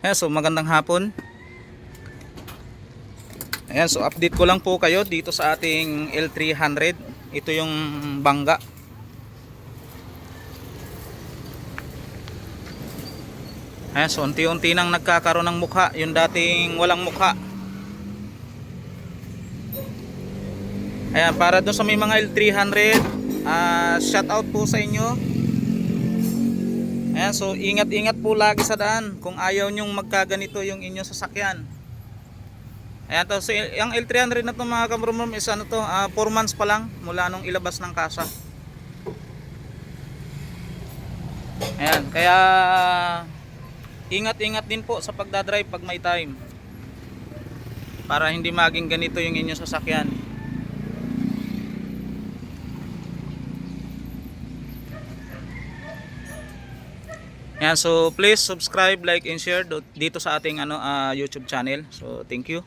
Ayan, so magandang hapon. Ayan, so update ko lang po kayo dito sa ating L300. Ito yung bangga. Ayan, so unti-unti nang nagkakaroon ng mukha, yung dating walang mukha. Ayan, para doon sa may mga L300, shout out po sa inyo. Ayan, so ingat-ingat po lagi sa daan kung ayaw nyong magkaganito yung inyong sasakyan. Ayan to, so yung L300 na to mga kabromrom is ano to, 4 months pa lang mula nung ilabas ng kasa. Ayan, kaya ingat-ingat din po sa pagdadrive pag may time, para hindi maging ganito yung inyong sasakyan. Ayan, so please subscribe, like and share dito sa ating YouTube channel. So thank you.